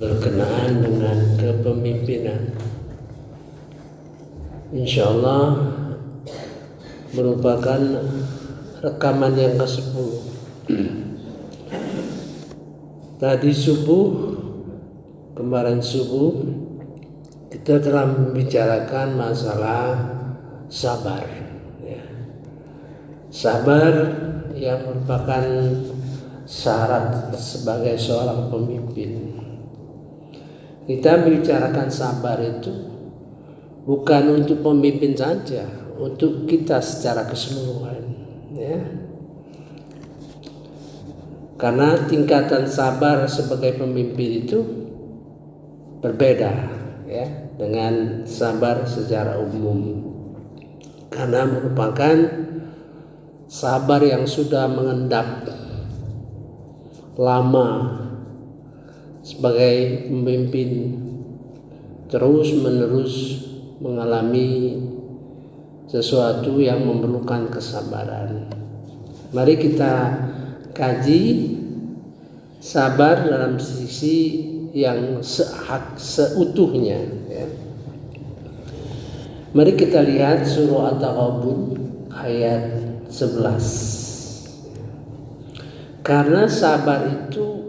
berkenaan dengan kepemimpinan, insya Allah merupakan rekaman yang ke-10. Tadi kemarin subuh kita telah membicarakan masalah sabar, ya. Sabar yang merupakan syarat sebagai seorang pemimpin. Kita membicarakan sabar itu bukan untuk pemimpin saja, untuk kita secara keseluruhan, ya. Karena tingkatan sabar sebagai pemimpin itu berbeda, ya, dengan sabar secara umum. Karena merupakan sabar yang sudah mengendap lama sebagai pemimpin, terus menerus mengalami sesuatu yang memerlukan kesabaran. Mari kita kaji sabar dalam sisi yang seutuhnya, ya. Mari kita lihat surah At-Taghabun ayat 11. Karena sabar itu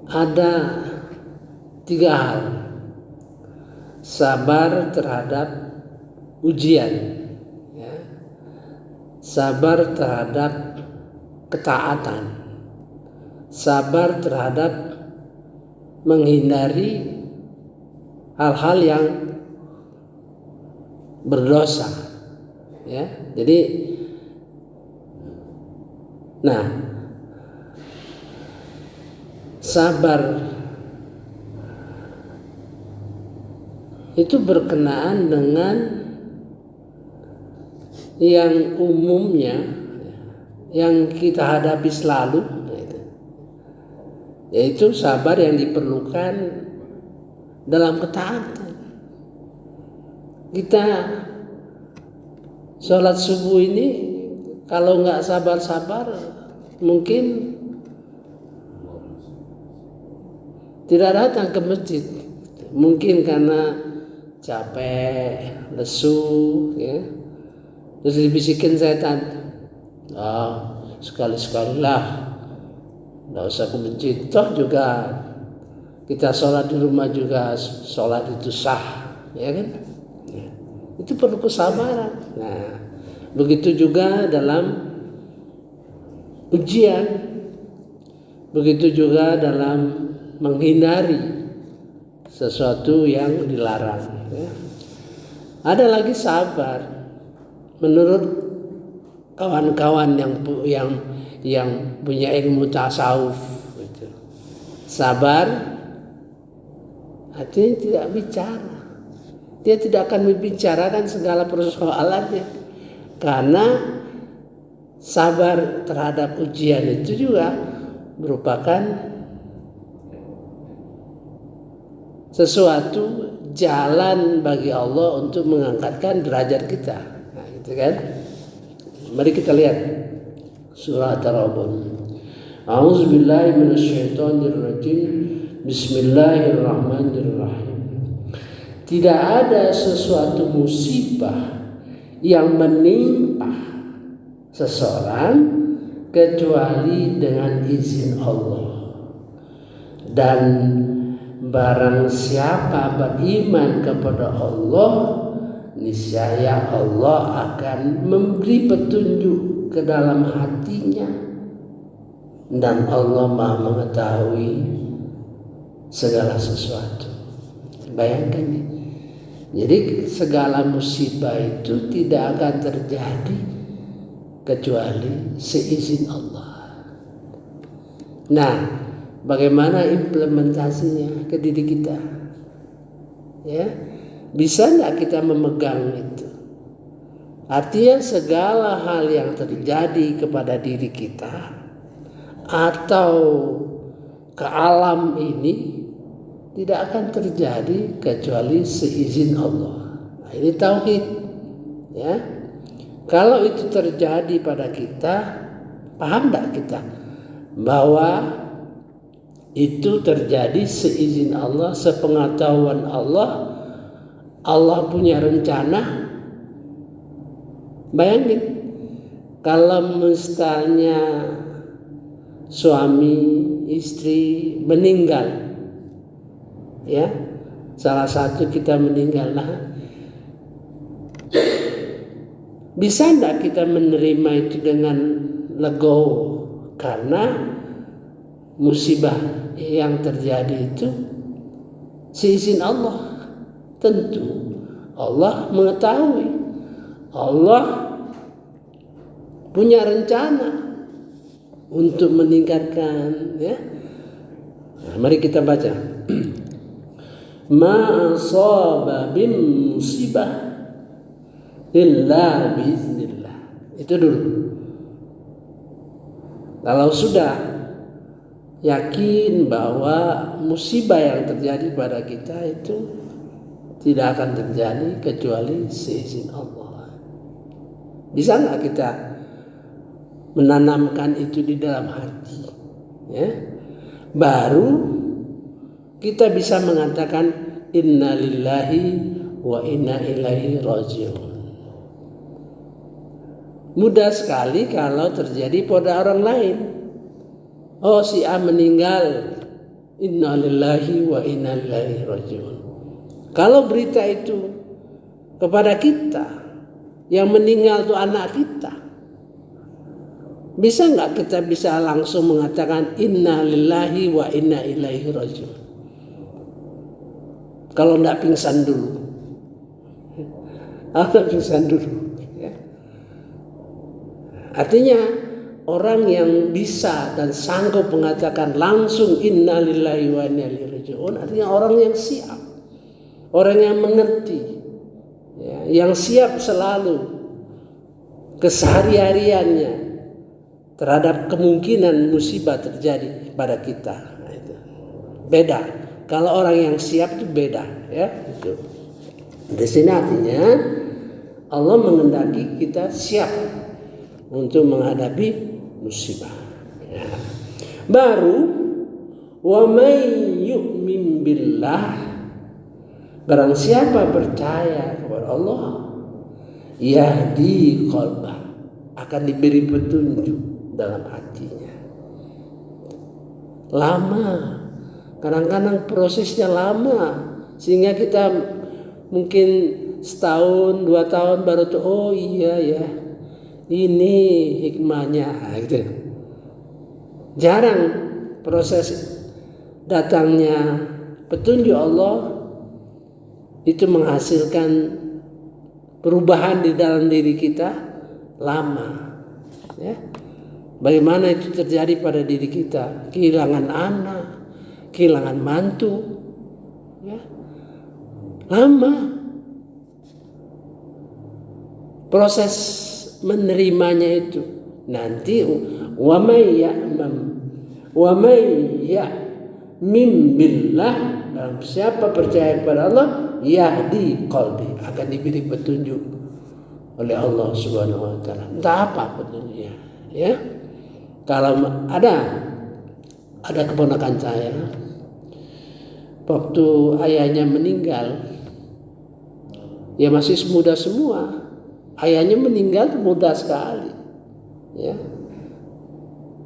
ada 3 hal. Sabar terhadap ujian, ya. Sabar terhadap ketaatan, sabar terhadap menghindari hal-hal yang berdosa, ya. Jadi sabar itu berkenaan dengan yang umumnya yang kita hadapi selalu, yaitu sabar yang diperlukan dalam ketaatan. Kita sholat subuh ini kalau nggak sabar-sabar mungkin tidak datang ke masjid, mungkin karena capek, lesu, ya. Terus dibisikin setan, sekali-sekalilah, nggak usah ke masjid. Toh juga kita sholat di rumah juga sholat itu sah, ya kan? Ya. Itu perlu kesabaran. Nah, begitu juga dalam ujian, begitu juga dalam menghindari sesuatu yang dilarang, ya. Ada lagi sabar menurut kawan-kawan yang punya ilmu tasawuf, gitu. Sabar artinya tidak bicara. Dia tidak akan membicarakan segala persoalannya, karena sabar terhadap ujian itu juga merupakan sesuatu jalan bagi Allah untuk mengangkatkan derajat kita. Nah, gitu kan? Mari kita lihat surah At-Taghabun. A'udzubillahi minasyaitonirrajim. Bismillahirrahmanirrahim. Tidak ada sesuatu musibah yang menimpa seseorang kecuali dengan izin Allah. Dan barang siapa beriman kepada Allah, niscaya Allah akan memberi petunjuk ke dalam hatinya, dan Allah Maha mengetahui segala sesuatu. Bayangkan ya. Jadi segala musibah itu tidak akan terjadi kecuali seizin Allah. Nah, bagaimana implementasinya ke diri kita? Ya, bisa enggak kita memegang itu? Artinya segala hal yang terjadi kepada diri kita atau ke alam ini tidak akan terjadi kecuali seizin Allah. Nah, ini tauhid, ya. Kalau itu terjadi pada kita, paham tidak kita bahwa itu terjadi seizin Allah, sepengetahuan Allah. Allah punya rencana. Bayangin kalau misalnya suami istri meninggal, ya, salah satu kita meninggal, nah, bisa enggak kita menerima itu dengan legowo? Karena musibah yang terjadi itu seizin Allah. Tentu Allah mengetahui, Allah punya rencana untuk meningkatkan, ya. Nah, mari kita baca. Ma asaba bin musibah illa biiznillah. Itu dulu. Kalau sudah yakin bahwa musibah yang terjadi pada kita itu tidak akan terjadi kecuali seizin Allah. Bisa nggak kita menanamkan itu di dalam hati, ya? Baru kita bisa mengatakan inna lillahi wa inna ilaihi raji'un. Mudah sekali kalau terjadi pada orang lain. Oh, si A meninggal, inna lillahi wa inna ilaihi raji'un. Kalau berita itu kepada kita, yang meninggal itu anak kita, bisa nggak kita bisa langsung mengatakan inna lillahi wa inna ilaihi raji'un? Kalau nggak pingsan dulu, pingsan dulu. Ya. Artinya orang yang bisa dan sanggup mengatakan langsung inna lillahi wa inna ilaihi raji'un, artinya orang yang siap. Orang yang mengerti, ya, yang siap selalu kesehari-hariannya terhadap kemungkinan musibah terjadi pada kita. Nah, itu beda. Kalau orang yang siap itu beda, ya. Itu. Di sini artinya Allah menghendaki kita siap untuk menghadapi musibah. Ya. Baru wa may yu'min billah, barang siapa percaya kepada Allah, yahdi qalbah, akan diberi petunjuk dalam hatinya. Lama, kadang-kadang prosesnya lama, sehingga kita mungkin setahun 2 tahun baru tuh, oh iya ya, ini hikmahnya, gitu. Jarang proses datangnya petunjuk Allah itu menghasilkan perubahan di dalam diri kita, lama, ya. Bagaimana itu terjadi pada diri kita? Kehilangan anak, kehilangan mantu, ya. Lama proses menerimanya itu. Nanti wa may ya'min billah, dan siapa percaya kepada Allah, yahdi qalbi, akan diberi petunjuk oleh Allah Subhanahu wa taala. Entah apa petunjuknya, ya. Kalau ada keponakan saya, waktu ayahnya meninggal, ya masih muda semua. Ayahnya meninggal muda sekali, ya.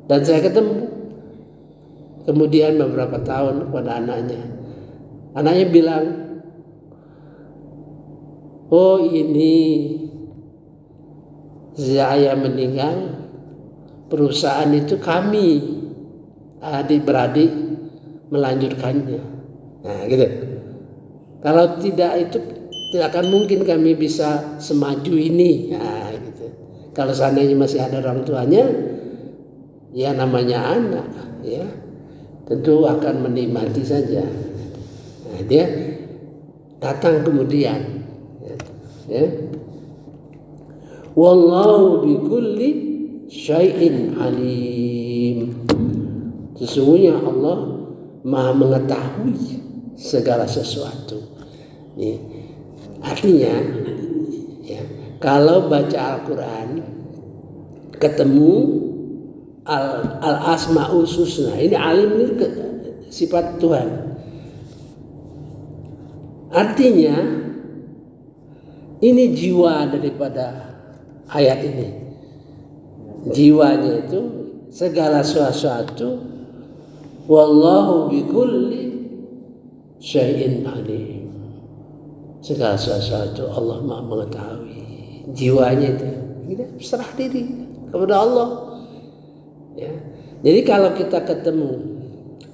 Dan saya ketemu kemudian beberapa tahun kepada anaknya. Anaknya bilang, oh ini saya meninggal, perusahaan itu kami adik-beradik melanjutkannya. Nah, gitu. Kalau tidak itu tidak akan mungkin kami bisa semaju ini. Nah, gitu. Kalau seandainya masih ada orang tuanya, ya namanya anak, ya tentu akan menikmati saja. Nah, dia datang kemudian, ya. Wallahu bikulli syai'in alim. Sesungguhnya Allah Maha mengetahui segala sesuatu. Nih, artinya ya, kalau baca Al-Quran ketemu al-asma'ul husna, ini alim ini sifat Tuhan. Artinya ini jiwa daripada ayat ini. Jiwanya itu segala sesuatu. Wallahu bikulli syai'in alim. Segala sesuatu Allah Maha mengetahui. Jiwanya itu kita serah diri kepada Allah. Ya. Jadi kalau kita ketemu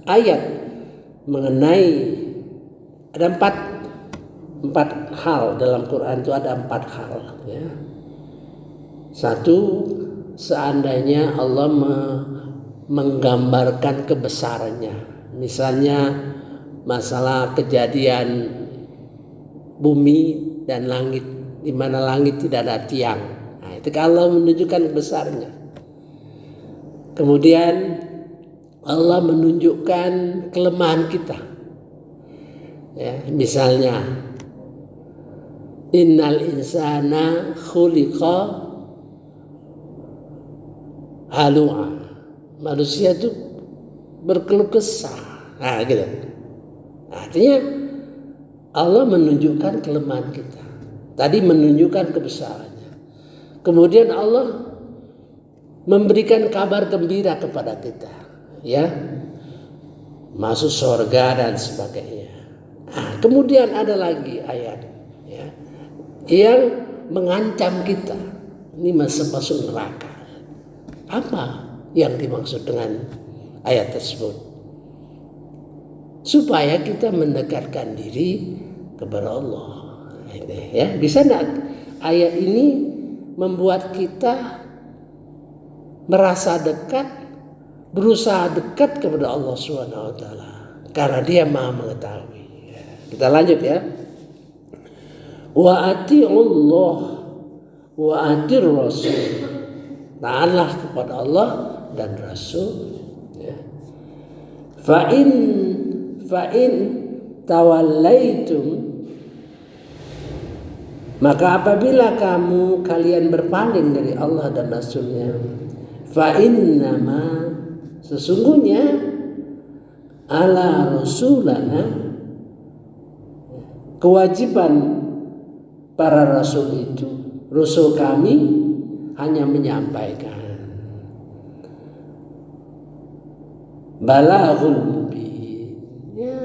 ayat mengenai ada empat hal dalam Quran itu, ada 4 hal. Ya. Satu, seandainya Allah menggambarkan kebesarannya, misalnya masalah kejadian bumi dan langit, di mana langit tidak ada tiang. Nah, itu Allah menunjukkan besarnya. Kemudian Allah menunjukkan kelemahan kita. Ya, misalnya innal insana khuliqa halu'a. Manusia itu berkeluh kesah. Nah, gitu. Artinya Allah menunjukkan kelemahan kita. Tadi menunjukkan kebesarannya. Kemudian Allah memberikan kabar gembira kepada kita, ya, masuk surga dan sebagainya. Nah, kemudian ada lagi ayat, ya, yang mengancam kita, ini masuk neraka. Apa yang dimaksud dengan ayat tersebut? Supaya kita mendekatkan diri kepada Allah. Ya, bisa enggak ayat ini membuat kita merasa dekat, berusaha dekat kepada Allah Subhanahu wa taala karena Dia Maha mengetahui. Kita lanjut ya. Wa ati'ullah wa atir rasul. Taatlah kepada Allah dan Rasul. Ya. Fa'in tawallaitum, maka apabila kalian berpaling dari Allah dan Rasulnya, fa'innama, sesungguhnya ala rasulana, kewajiban para rasul itu, rasul kami hanya menyampaikan balaghul mubin. Ya,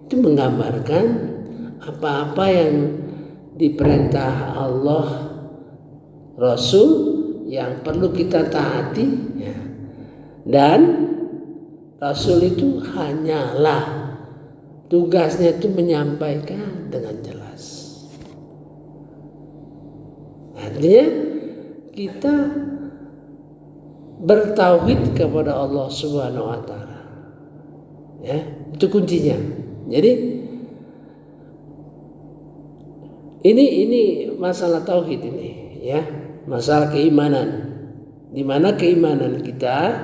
itu menggambarkan apa-apa yang diperintah Allah, Rasul yang perlu kita taati, ya. Dan Rasul itu hanyalah tugasnya itu menyampaikan dengan jelas. Artinya kita bertauhid kepada Allah Subhanahu wa taala. Ya, itu kuncinya. Jadi ini masalah tauhid ini, ya, masalah keimanan. Di mana keimanan kita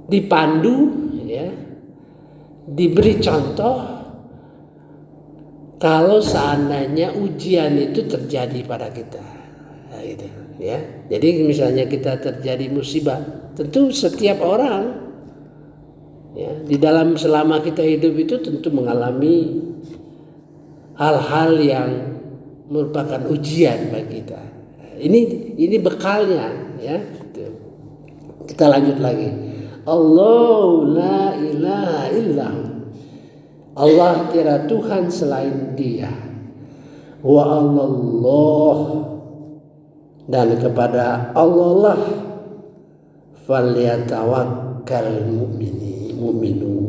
dipandu, ya, diberi contoh kalau seandainya ujian itu terjadi pada kita. Nah, gitu, ya. Jadi misalnya kita terjadi musibah, tentu setiap orang, ya, di dalam selama kita hidup itu tentu mengalami hal-hal yang merupakan ujian bagi kita. Ini bekalnya, ya. Kita lanjut lagi. Allahu la ilaha illahu. Allah tiada Tuhan selain Dia. Wa Allah, dan kepada Allah lah falyatawakkal mu'minun.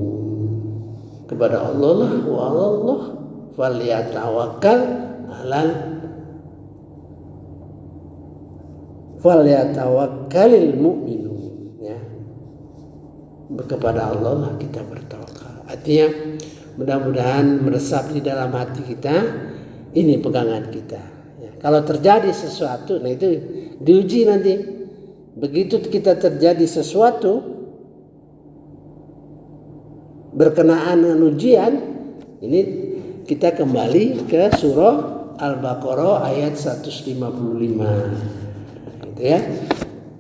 Kepada Allah lah, wa Allah falyatawakkal falyatawakkalil mu'minun, ya. Kepada Allah lah kita bertawakal. Artinya mudah-mudahan meresap di dalam hati kita, ini pegangan kita. Ya, kalau terjadi sesuatu, nah itu diuji nanti. Begitu kita terjadi sesuatu, berkenaan dengan ujian, ini kita kembali ke surah Al-Baqarah ayat 155. Gitu ya.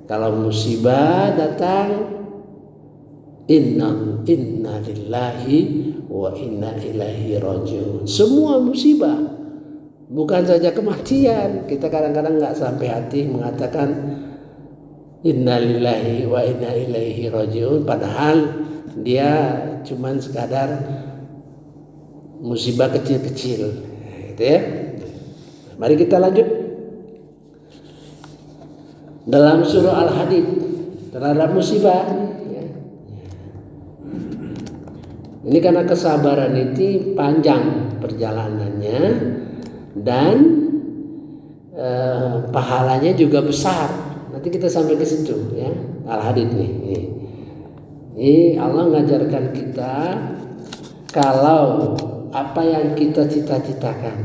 Kalau musibah datang, inna lillahi wa inna ilaihi rajiun. Semua musibah, bukan saja kematian. Kita kadang-kadang nggak sampai hati mengatakan inna lillahi wa inna ilaihi rajiun, padahal dia cuman sekadar musibah kecil-kecil. Gitu ya. Mari kita lanjut. Dalam surah Al-Hadid terhadap musibah. Ini karena kesabaran itu panjang perjalanannya dan pahalanya juga besar. Nanti kita sampai ke situ ya. Al-Hadid nih. Ini Allah mengajarkan kita kalau apa yang kita cita-citakan,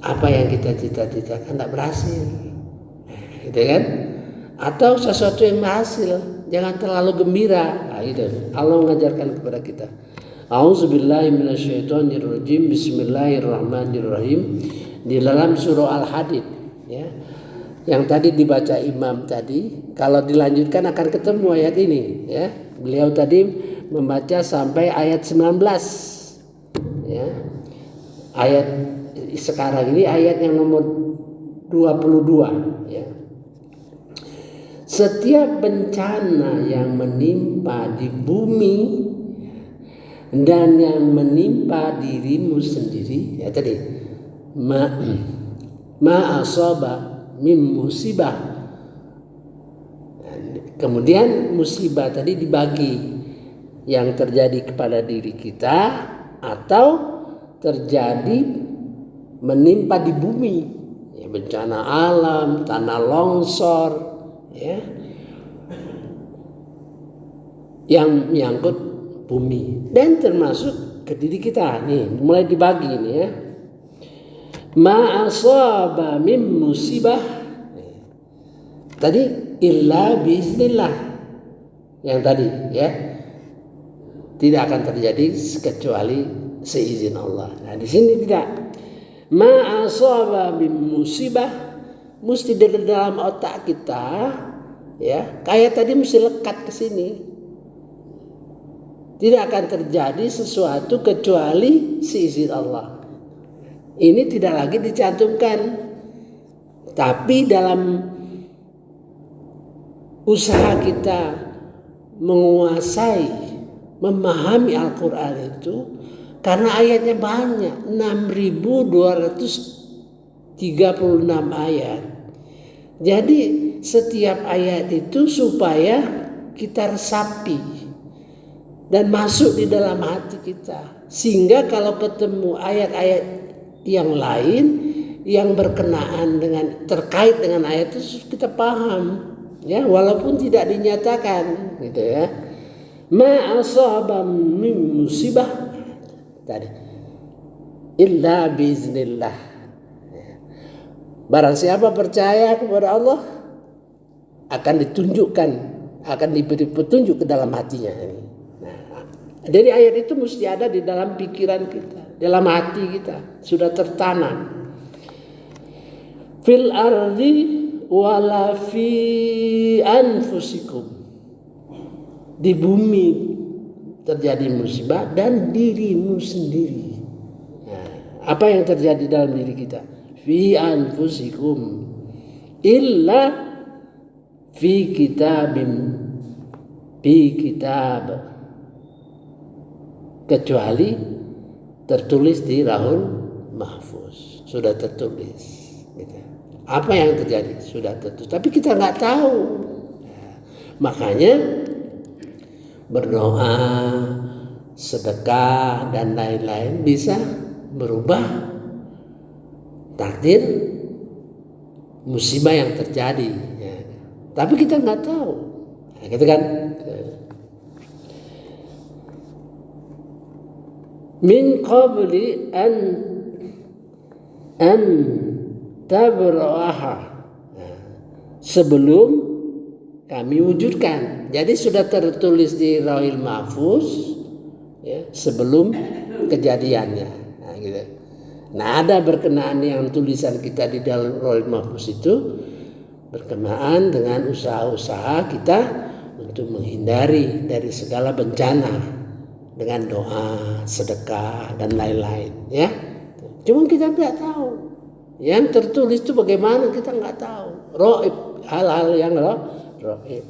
apa yang kita cita-citakan tidak berhasil, gitu kan? Atau sesuatu yang berhasil, jangan terlalu gembira. Nah, itu Allah mengajarkan kepada kita. A'udzubillahi minasyaitonirrajim. Bismillahirrahmanirrahim. Di dalam surah Al-Hadid, ya, yang tadi dibaca imam tadi, kalau dilanjutkan akan ketemu ayat ini. Ya, beliau tadi membaca sampai ayat 19. Ya, ayat sekarang ini ayat yang nomor 22. Ya. Setiap bencana yang menimpa di bumi dan yang menimpa dirimu sendiri, ya tadi ma asaba min musibah. Kemudian musibah tadi dibagi, yang terjadi kepada diri kita atau terjadi menimpa di bumi, ya, bencana alam, tanah longsor, ya, yang menyangkut bumi dan termasuk ke diri kita. Nih mulai dibagi ini ya. Ma asaba min musibah, tadi illa biiznillah, yang tadi ya, tidak akan terjadi kecuali seizin Allah. Nah di sini tidak. Ma asaba min musibah, mesti di dalam otak kita, ya, kayak tadi mesti lekat ke sini. Tidak akan terjadi sesuatu kecuali seizin Allah. Ini tidak lagi dicantumkan, tapi dalam usaha kita menguasai, memahami Al-Quran itu, karena ayatnya banyak, 6.236 ayat. Jadi setiap ayat itu supaya kita resapi dan masuk di dalam hati kita, sehingga kalau ketemu ayat-ayat yang lain yang berkenaan dengan, terkait dengan ayat itu, kita paham, ya, walaupun tidak dinyatakan, gitu ya. Ma asaba min musibah tadi illa biiznillah. Barang siapa percaya kepada Allah akan ditunjukkan, akan diberi petunjuk ke dalam hatinya. Nah, jadi ayat itu mesti ada di dalam pikiran kita, dalam hati kita, sudah tertanam. Fil ardi wala fi anfusikum, di bumi terjadi musibah dan dirimu sendiri. Nah, apa yang terjadi dalam diri kita? Fi anfusikum illa fi kitabim, fi kitab, kecuali tertulis di Lauhul Mahfuz, sudah tertulis. Gitu. Apa yang terjadi sudah tertulis, tapi kita nggak tahu. Nah, makanya berdoa, sedekah dan lain-lain bisa berubah takdir musibah yang terjadi, ya. Tapi kita nggak tahu, nah, gitu kan? Min qabli an tabraha, sebelum kami wujudkan. Jadi sudah tertulis di Lauhil Mahfuz ya, sebelum kejadiannya. Nah, gitu. Nah, ada berkenaan yang tulisan kita di dalam Lauhil Mahfuz itu berkenaan dengan usaha-usaha kita untuk menghindari dari segala bencana dengan doa, sedekah dan lain-lain ya. Cuma kita tidak tahu. Yang tertulis itu bagaimana kita nggak tahu. Roib, hal-hal yang roib.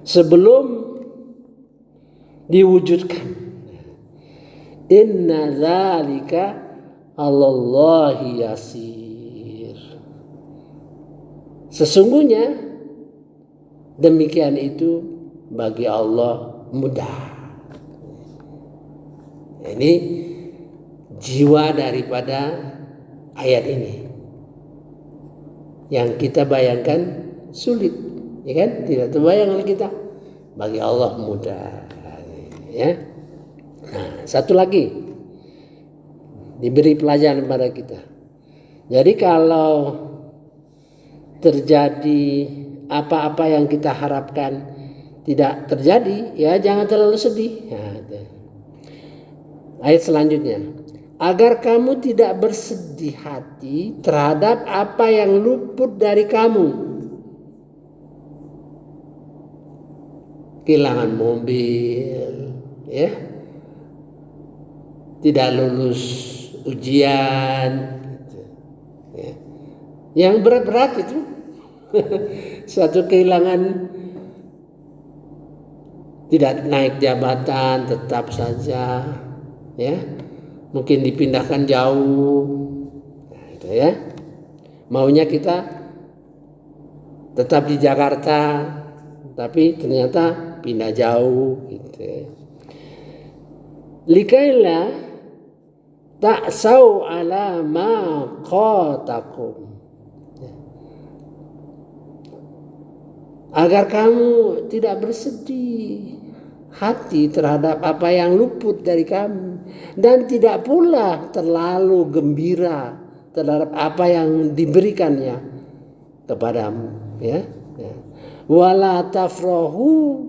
Sebelum diwujudkan. Inna dzalika 'alallahi yasir. Sesungguhnya demikian itu bagi Allah mudah. Ini jiwa daripada ayat ini. Yang kita bayangkan sulit, ya kan? Tidak terbayang oleh kita. Bagi Allah mudah. Ya. Nah, satu lagi diberi pelajaran pada kita. Jadi kalau terjadi apa-apa yang kita harapkan tidak terjadi, ya jangan terlalu sedih. Nah, ayat selanjutnya, agar kamu tidak bersedih hati terhadap apa yang luput dari kamu. Kehilangan mobil, ya, tidak lulus ujian, ya. Yang berat-berat itu suatu kehilangan, tidak naik jabatan tetap saja, ya, mungkin dipindahkan jauh, nah, itu ya. Maunya kita tetap di Jakarta, tapi ternyata pindah jauh, gitu. Likailah ta'sau ala ma qatakum, agar kamu tidak bersedih hati terhadap apa yang luput dari kamu, dan tidak pula terlalu gembira terhadap apa yang diberikannya kepadamu, ya. Wala tafrahu,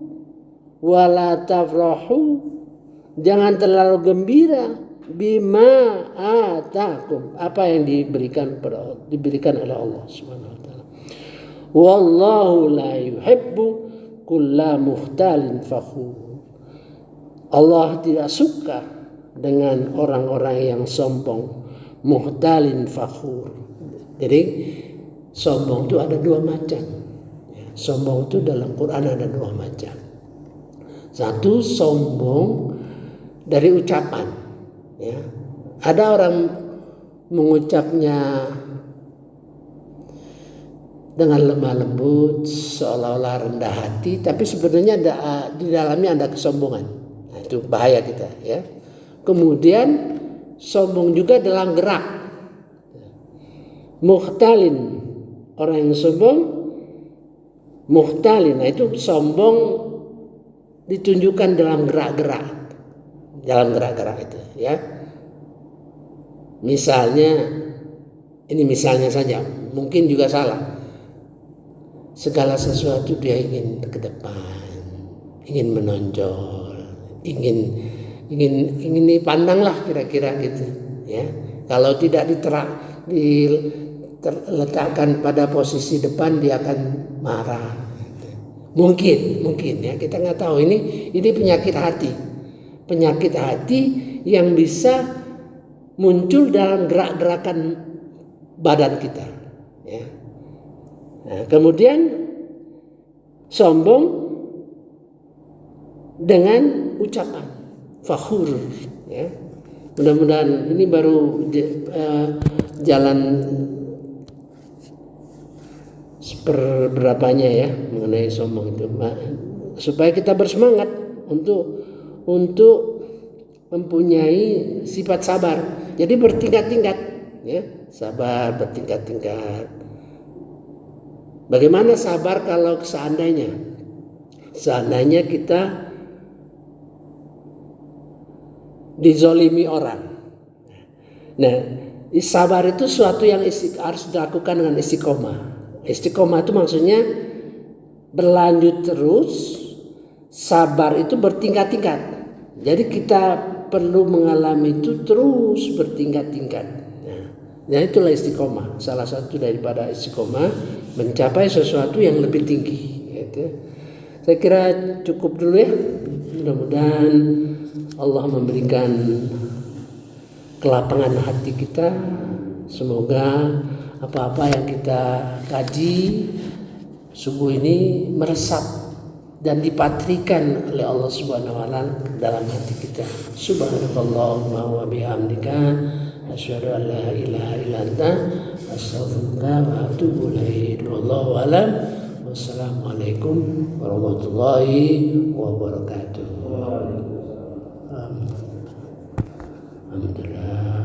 jangan terlalu gembira bima atakum, apa yang diberikan oleh Allah Subhanahu wa taala. Wallahu la yuhibbu kulla muhtalin fakhur. Allah tidak suka dengan orang-orang yang sombong, muhtalin fakhur. Jadi sombong itu ada dua macam. Sombong itu dalam Quran ada dua macam. Satu, sombong dari ucapan, ya. Ada orang mengucapnya dengan lemah lembut, seolah-olah rendah hati, tapi sebenarnya di dalamnya ada kesombongan. Nah, itu bahaya kita, ya. Kemudian sombong juga dalam gerak. Muhtalin, orang yang sombong muhtalin, nah itu sombong ditunjukkan dalam gerak-gerak itu, ya. Misalnya, ini misalnya saja, mungkin juga salah. Segala sesuatu dia ingin ke depan, ingin menonjol, ingin dipandanglah kira-kira gitu, ya. Kalau tidak diletakkan pada posisi depan, dia akan marah. Mungkin ya, kita nggak tahu. Ini penyakit hati yang bisa muncul dalam gerak-gerakan badan kita, ya. Nah, kemudian sombong dengan ucapan fakhur, ya. Mudah-mudahan ini baru jalan seperberapanya, ya, mengenai sombong itu, supaya kita bersemangat untuk mempunyai sifat sabar. Jadi bertingkat-tingkat, ya, sabar bertingkat-tingkat. Bagaimana sabar kalau seandainya kita dizolimi orang? Nah, sabar itu suatu yang harus dilakukan dengan istiqomah. Istiqomah itu maksudnya berlanjut terus. Sabar itu bertingkat-tingkat. Jadi kita perlu mengalami itu terus bertingkat-tingkat. Nah, itulah istiqomah. Salah satu daripada istiqomah mencapai sesuatu yang lebih tinggi. Gitu. Saya kira cukup dulu ya. Mudah-mudahan Allah memberikan kelapangan hati kita. Semoga apa-apa yang kita kaji subuh ini meresap dan dipatrikan oleh Allah Subhanahu wa taala dalam hati kita. Subhanakallahumma wa bihamdika asyhadu an la ilaha illa anta astaghfiruka wa atubu ilaik. Wallahu a'lam. Wassalamualaikum warahmatullahi wabarakatuh. Alhamdulillah.